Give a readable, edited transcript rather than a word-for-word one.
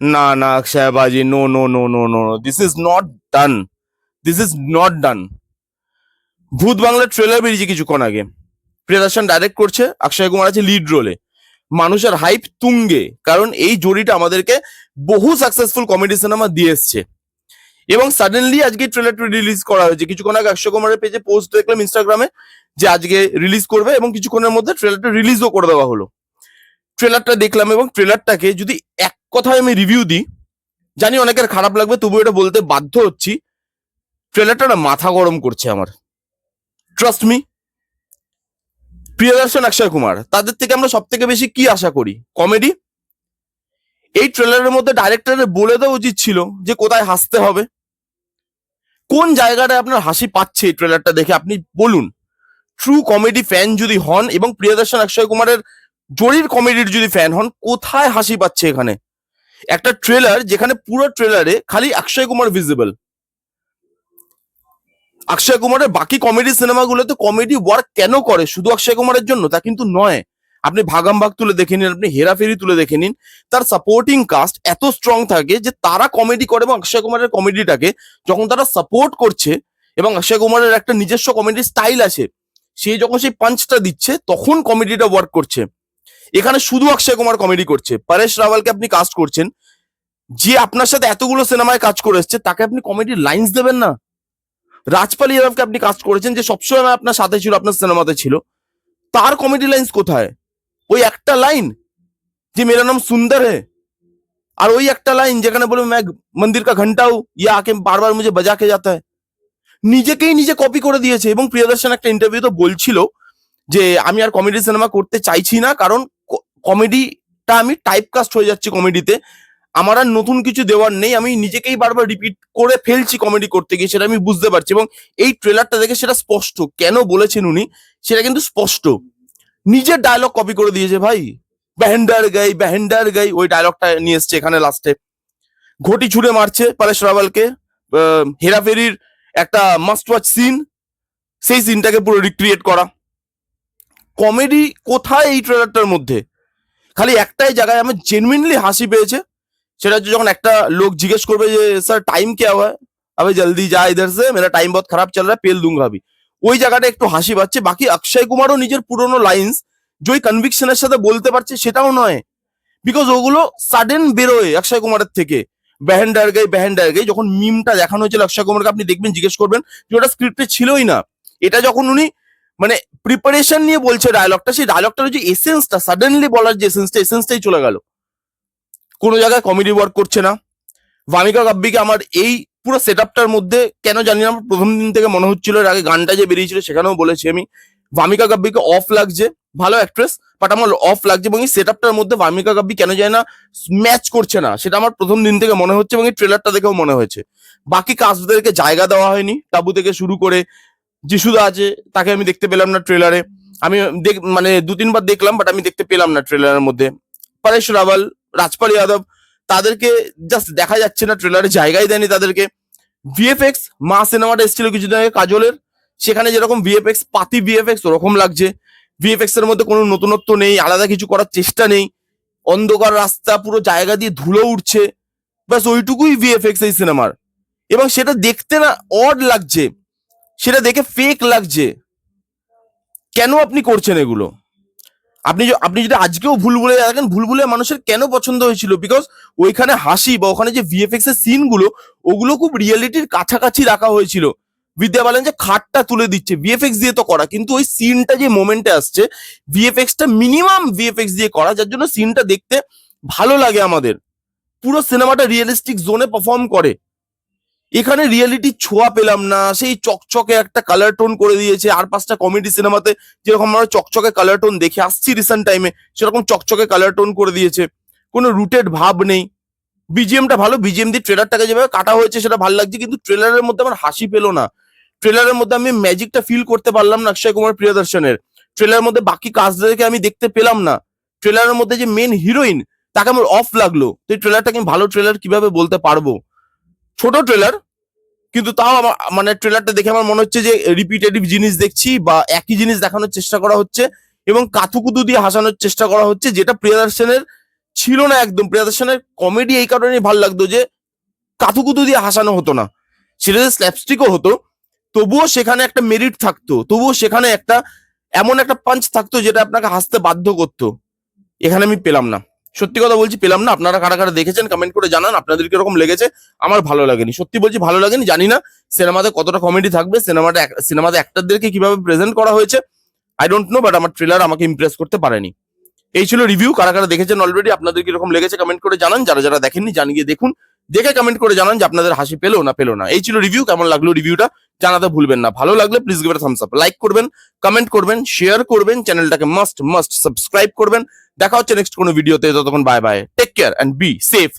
না না অক্ষয় বাজি, no no no no no, this is not done, this is not done. ভূত বাংলার ট্রেলার বেরিয়েছে কিছুক্ষণ আগে, প্রিয়দর্শন ডাইরেক্ট করছে, অক্ষয় কুমার আছে লিড রোলে, মানুষের হাইপ তুঙ্গে, কারণ এই জুরিটা আমাদেরকে বহু সাকসেসফুল কমেডি সিনেমা দিয়ে এসছে। এবং সাডেনলি আজকে ট্রেলারটা রিলিজ করা হয়েছে, কিছুক্ষণ আগে অক্ষয় কুমারের পেজে পোস্ট দেখলাম ইনস্টাগ্রামে যে আজকে রিলিজ করবে, এবং কিছুক্ষণের মধ্যে ট্রেলারটা রিলিজও করে দেওয়া হলো। ট্রেলারটা দেখলাম, এবং ট্রেলারটাকে যদি এক কথায় আমি রিভিউ দিই, জানি অনেকের খারাপ লাগবে, তবু এটা বলতে বাধ্য হচ্ছি, ট্রেলারটা না মাথা গরম করছে আমার, ট্রাস্ট মি। প্রিয়দর্শন, অক্ষয় কুমার, তাদের থেকে আমরা সব থেকে বেশি কি আশা করি? কমেডি। এই ট্রেলারের মধ্যে ডাইরেক্টরের বলে দেওয়া উচিত ছিল যে কোথায় হাসতে হবে, কোন জায়গাটায় আপনার হাসি পাচ্ছে এই ট্রেলারটা দেখে আপনি বলুন। ট্রু কমেডি ফ্যান যদি হন, এবং প্রিয়দর্শন অক্ষয় কুমারের জরির কমেডির যদি ফ্যান হন, কোথায় হাসি পাচ্ছে এখানে? একটা ট্রেলার যেখানে পুরো ট্রেলারে খালি অক্ষয় কুমার ভিজিবল। অক্ষয় কুমারের বাকি কমেডি সিনেমাগুলোতে কমেডি ওয়ার্ক কেন করে শুধু অক্ষয় কুমারের জন্য? তা কিন্তু নয়। আপনি ভাগাম ভাগ তুলে দেখে নিন, আপনি হেরাফেরি তুলে দেখে নিন, তার সাপোর্টিং কাস্ট এত স্ট্রং থাকে যে তারা কমেডি করে, এবং অক্ষয় কুমারের কমেডিটাকে যখন তারা সাপোর্ট করছে, এবং অক্ষয় কুমারের একটা নিজস্ব কমেডি স্টাইল আছে, সে যখন সেই পাঞ্চটা দিচ্ছে তখন কমেডিটা ওয়ার্ক করছে। এখানে শুধু অক্ষয় কুমার কমেডি করছে, পরেশ রাওয়ালকে আপনি কাস্ট করছেন, যে আপনার সাথে এতগুলো সিনেমায় কাজ করে এসছে, তাকে আপনি কমেডির লাইন্স দেবেন না? রাজপাল ইয়াদবকে আপনি কাস্ট করেছেন, যে সবসময় আপনার সাথে ছিল, আপনার সিনেমাতে ছিল, তার কমেডি লাইন্স কোথায়? ওই একটা লাইন যে মেরা নাম সুন্দর হে, আর ওই একটা লাইন যেখানে বলবে मैं मंदिर का घंटा हूं, ये आके बार बार मुझे बजा के जाता है। নিজেকেই নিজে কপি করে দিয়েছে। এবং প্রিয়দর্শন একটা ইন্টারভিউতে বলছিল যে আমি আর কমেডি সিনেমা করতে চাইছি না, কারণ কমেডিটা আমি টাইপ কাস্ট হয়ে যাচ্ছি কমেডিতে, আমার আর নতুন কিছু দেওয়ার নেই, আমি নিজেকেই বারবার রিপিট করে ফেলছি কমেডি করতে গিয়ে, সেটা আমি বুঝতে পারছি। এবং এই ট্রেলারটা দেখে সেটা স্পষ্ট, কেন বলেছেন উনি সেটা কিন্তু স্পষ্ট, নিজের ডায়লগ কপি করে দিয়েছে ভাই। বেহেন্ডার গাই ওই ডায়লগটা নিয়ে এসছে এখানে লাস্টে, ঘটি ছুড়ে মারছে পরেশ রাওয়ালকে, হেরাফেরির একটা মাস্ট ওয়াচ সিন, সেই সিনটাকে পুরো রিক্রিয়েট করা। কমেডি কোথায় এই ট্রেলারটার মধ্যে? খালি একটাই জায়গায় আমার জেনুইনলি হাসি পেয়েছে, সেটা হচ্ছে যখন একটা লোক জিজ্ঞেস করবে যে স্যার টাইম क्या हुआ है, अबे जल्दी जा इधर से मेरा टाइम बहुत खराब चल रहा है, पेल दूंगा अभी। ওই জায়গাটা একটু হাসি পাচ্ছে। বাকি অক্ষয় কুমারও নিজের পুরোনো লাইন্স যে ওই কনভিকশনের সাথে বলতে পারছে সেটাও নয়, বিকজ ওগুলো সাডেন বেরোয় অক্ষয় কুমারের থেকে। বেহেন্ডার গাই যখন মিমটা দেখানো হয়েছিল অক্ষয় কুমারকে, আপনি দেখবেন, জিজ্ঞেস করবেন যে ওটা স্ক্রিপ্টে ছিলই না। এটা যখন উনি মানে প্রিপারেশন নিয়ে বলছে ডায়লগটা, সেই ডায়লগটার যে এসেন্সটা, সাডেনলি বলার যে এসেন্সটাই চলে গেল। কোনো জায়গায় কমেডি ওয়ার্ক করছে না। ভামিকা গাব্বিকে আমার এই পুরো সেট আপটার মধ্যে কেন জানি না, আমার প্রথম দিন থেকে মনে হচ্ছিল, এর আগে গানটা যে বেরিয়েছিল সেখানেও বলেছি আমি, ভামিকা গাব্বিকে অফ লাগছে, ভালো অ্যাক্ট্রেস, বাট আমার অফ লাগছে। এবং এই সেট আপটার মধ্যে ভামিকা গাব্বি কেন যায় না ম্যাচ করছে না, সেটা আমার প্রথম দিন থেকে মনে হচ্ছে, এবং এই ট্রেলারটা দেখেও মনে হয়েছে। বাকি কাস্টদেরকে জায়গা দেওয়া হয়নি, টাবু থেকে শুরু করে যিশুদা আছে, তাকে আমি দেখতে পেলাম না ট্রেলারে। আমি মানে 2-3 বার দেখলাম, বাট আমি দেখতে পেলাম না ট্রেলারের মধ্যে। পরেশ রাওয়াল, রাজপাল যাদব, তাদেরকে জাস্ট দেখা যাচ্ছে না, ট্রেলারে জায়গায় দেয়নি তাদেরকে। ভিএফএক্স, মা সিনেমাটা এসেছিল কিছুদিন আগে কাজলের, সেখানে যেরকম ভিএফএক্স, পাতি ভিএফএক্স ওরকম লাগছে। ভিএফএক্স এর মধ্যে কোনো নতুনত্ব নেই, আলাদা কিছু করার চেষ্টা নেই, অন্ধকার রাস্তা, পুরো জায়গা দিয়ে ধুলো উঠছে, ব্যাস ওইটুকুই ভিএফএক্স এই সিনেমার। এবং সেটা দেখতে না অড লাগছে, সেটা দেখে ফেক লাগছে। কেন আপনি করছেন এগুলো? আপনি যদি আজকেও ভুলভুলাইয়া দেখেন, ভুলভুলাইয়া মানুষের কেন পছন্দ হয়েছিল? বিকজ ওইখানে হাসি বা ওখানে যে ভিএফএক্স এর সিন গুলো, ওগুলো খুব রিয়েলিটির কাছাকাছি রাখা হয়েছিল। বিদ্যা বালান যে খাটটা তুলে দিচ্ছে, ভিএফএক্স দিয়ে তো করা, কিন্তু ওই সিনটা যে মোমেন্টে আসছে, ভিএফএক্সটা মিনিমাম ভিএফএক্স দিয়ে করা, যার জন্য সিনটা দেখতে ভালো লাগে আমাদের। পুরো সিনেমাটা রিয়েলিস্টিক জোনে পারফর্ম করে। এখানে রিয়েলিটি ছোঁয়া পেলাম না, সেই চকচকে একটা কালার টোন করে দিয়েছে। আর 5টা কমেডি সিনেমাতে যেরকম আমরা চকচকে কালার টোন দেখে আসছি রিসেন্ট টাইমে, সেরকম চকচকে কালার টোন করে দিয়েছে, কোনো রুটেড ভাব নেই। বিজিএমটা ভালো, বিজিএম দিয়ে ট্রেলারটাকে যেভাবে কাটা হয়েছে সেটা ভালো লাগছে, কিন্তু ট্রেলারের মধ্যে আমার হাসি পেলো না। ট্রেলারের মধ্যে আমি ম্যাজিকটা ফিল করতে পারলাম না অক্ষয় কুমার প্রিয়দর্শনের। ট্রেলারের মধ্যে বাকি কাজদেরকে আমি দেখতে পেলাম না। ট্রেলারের মধ্যে যে মেন হিরোইন, তাকে আমার অফ লাগলো। তো এই ট্রেলারটাকে আমি ভালো ট্রেলার কিভাবে বলতে পারবো? ছোট ট্রেলার, কিন্তু তাও আমার মানে ট্রেলারটা দেখে আমার মনে হচ্ছে যে রিপিটেটিভ জিনিস দেখছি, বা একই জিনিস দেখানোর চেষ্টা করা হচ্ছে, এবং কাতুকুতু দিয়ে হাসানোর চেষ্টা করা হচ্ছে, যেটা প্রিয়দর্শনের ছিল না একদম। প্রিয়দর্শনের কমেডি এই কারণেই ভালো লাগতো যে কাতুকুতু দিয়ে হাসানো হতো না, সেটা যে স্ল্যাপস্টিকও হতো, তবুও সেখানে একটা মেরিট থাকতো, তবুও সেখানে একটা এমন একটা পাঞ্চ থাকতো যেটা আপনাকে হাসতে বাধ্য করতো। এখানে আমি পেলাম না, সত্যি কথা বলছি পেলাম না। আপনারা কারা কারা দেখেছেন কমেন্ট করে জানান আপনাদের কিরকম লেগেছে। আমার ভালো লাগেনি, সত্যি বলছি ভালো লাগেনি। জানি না সিনেমাতে কতটা কমেডি থাকবে, সিনেমাতে অ্যাক্টরদেরকে কিভাবে প্রেজেন্ট করা হয়েছে আই ডোন্ট নো, বাট আমার ট্রেলার আমাকে ইমপ্রেস করতে পারেনি। এই ছিল রিভিউ। কারা কারা দেখেছেন অলরেডি, আপনাদের কিরকম লেগেছে কমেন্ট করে জানান। যারা যারা দেখেননি জানিয়ে দেখুন, দেখে কমেন্ট করে জানান যে আপনাদের হাসি পেলো না পেলো না। এই ছিল রিভিউ, কেমন লাগলো রিভিউটা জানাতে ভুলবেন না। ভালো লাগলে please give it thumbs up, like করবেন, কমেন্ট করবেন, শেয়ার করবেন, চ্যানেলটাকে মাস্ট মাস্ট সাবস্ক্রাইব করবেন। দেখা হচ্ছে নেক্সট কোনো ভিডিওতে, ততক্ষণ bye bye, take care and be safe.